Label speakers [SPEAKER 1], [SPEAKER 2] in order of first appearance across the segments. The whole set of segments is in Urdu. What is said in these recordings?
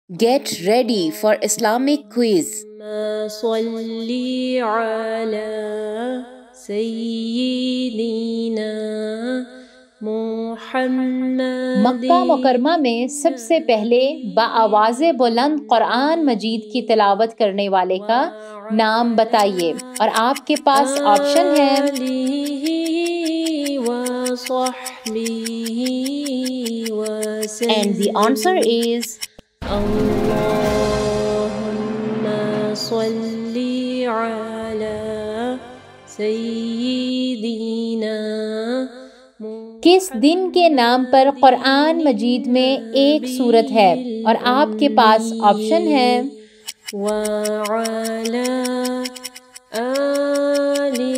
[SPEAKER 1] Get ready for Islamic quiz.
[SPEAKER 2] صلی علی سیدنا محمد۔
[SPEAKER 3] مکہ مکرمہ میں سب سے پہلے بآواز بلند قرآن مجید کی تلاوت کرنے والے کا نام بتائیے، اور آپ کے پاس آپشن ہے
[SPEAKER 1] And the answer is
[SPEAKER 2] اللہم صلی علی سیدنا۔
[SPEAKER 3] کس دن کے نام پر قرآن مجید میں ایک سورت ہے، اور آپ کے پاس آپشن ہے
[SPEAKER 2] وعلی آلہ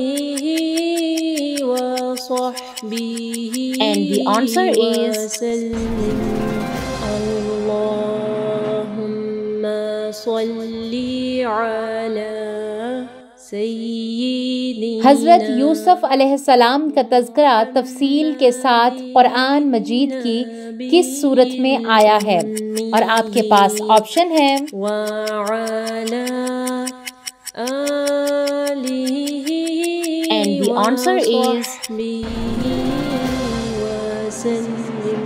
[SPEAKER 2] وصحبہ
[SPEAKER 1] And the answer is
[SPEAKER 2] وسلم۔ اللہم صلی علی سیدنا۔
[SPEAKER 3] حضرت یوسف علیہ السلام کا تذکرہ تفصیل کے ساتھ قرآن مجید کی کس صورت میں آیا ہے، اور آپ کے پاس آپشن ہے
[SPEAKER 2] وعلی آلہ
[SPEAKER 1] And the answer is
[SPEAKER 2] وسلم۔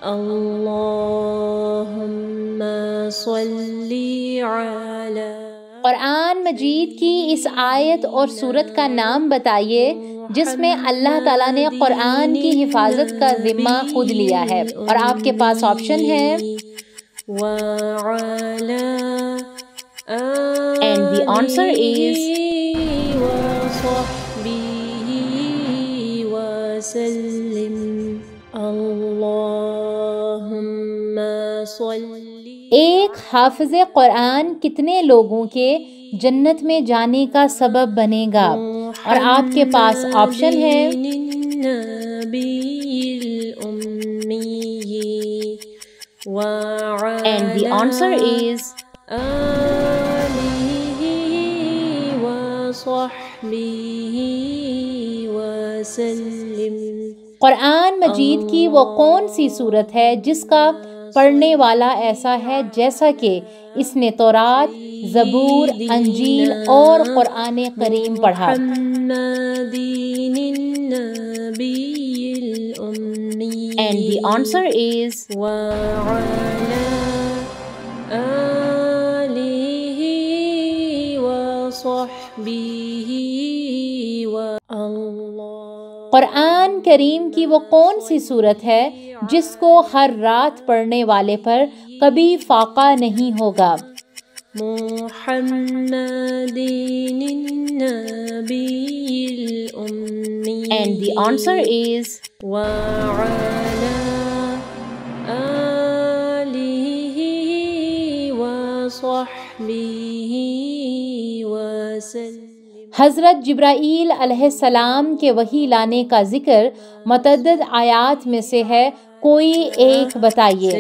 [SPEAKER 2] اللہم صلی علی۔
[SPEAKER 3] قرآن مجید کی اس آیت اور سورت کا نام بتائیے جس میں اللہ تعالیٰ نے قرآن کی حفاظت کا ذمہ خود لیا ہے، اور آپ کے پاس آپشن ہے
[SPEAKER 2] وعلی
[SPEAKER 1] And the answer is
[SPEAKER 2] وصحبہ وسلم۔ اللہم صلی۔
[SPEAKER 3] ایک حافظ قرآن کتنے لوگوں کے جنت میں جانے کا سبب بنے گا، اور آپ کے پاس آپشن ہے
[SPEAKER 1] And the answer is
[SPEAKER 3] قرآن مجید کی وہ کون سی صورت ہے جس کا پڑھنے والا ایسا ہے جیسا کہ اس نے تورات، زبور، انجیل اور قرآن کریم پڑھا؟
[SPEAKER 1] And the answer is
[SPEAKER 2] وعلى آله وصحبه والله۔
[SPEAKER 3] قرآن کریم کی وہ کون سی صورت ہے جس کو ہر رات پڑھنے والے پر کبھی فاقہ نہیں ہوگا؟
[SPEAKER 2] محمد النبی الأمی۔
[SPEAKER 1] And the answer is
[SPEAKER 2] وعلى آله وصحبه وسلم۔
[SPEAKER 3] حضرت جبرائیل علیہ السلام کے وحی لانے کا ذکر متعدد آیات میں سے ہے، کوئی ایک بتائیے۔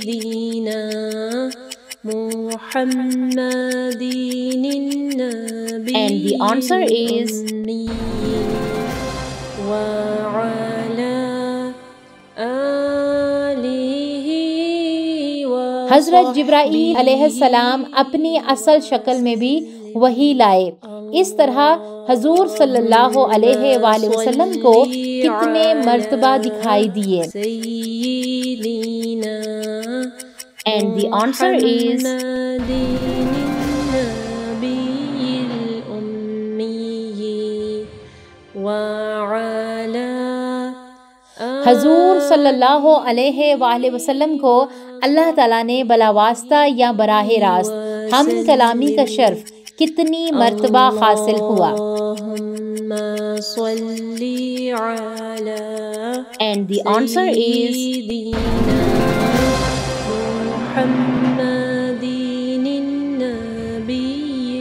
[SPEAKER 2] سیدنا محمد النبی
[SPEAKER 1] And the answer is
[SPEAKER 2] وعلى آله
[SPEAKER 3] حضرت جبرائیل علیہ السلام اپنی اصل شکل میں بھی وحی لائے، اس طرح حضور صلی اللہ علیہ وآلہ وسلم کو کتنے مرتبہ دکھائی دیے؟
[SPEAKER 2] سیدنا
[SPEAKER 1] And the answer is
[SPEAKER 2] محمد النبی الأمی وعلى
[SPEAKER 3] حضور صلی اللہ علیہ وآلہ وسلم کو اللہ تعالیٰ نے بلا واسطہ یا براہ راست ہم کلامی کا شرف کتنی مرتبہ حاصل ہوا؟
[SPEAKER 2] اللہم صلی علی
[SPEAKER 1] And the answer is
[SPEAKER 2] سیدنا محمد النبی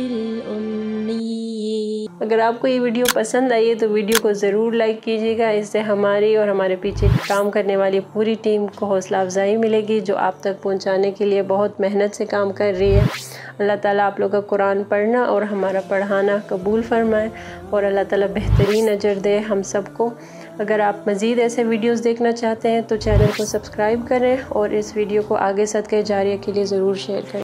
[SPEAKER 2] الأمی۔ اگر آپ کو یہ ویڈیو پسند آئی ہے تو ویڈیو کو ضرور لائک کیجیے گا، اس سے ہماری اور ہمارے پیچھے کام کرنے والی پوری ٹیم کو حوصلہ افزائی ملے گی جو آپ تک پہنچانے کے لیے بہت محنت سے کام کر رہی ہے۔ اللہ تعالیٰ آپ لوگ کا قرآن پڑھنا اور ہمارا پڑھانا قبول فرمائے، اور اللہ تعالیٰ بہترین اجر دے ہم سب کو۔ اگر آپ مزید ایسے ویڈیوز دیکھنا چاہتے ہیں تو چینل کو سبسکرائب کریں اور اس ویڈیو کو آگے صدقہ جاریہ کے لیے ضرور شیئر کریں۔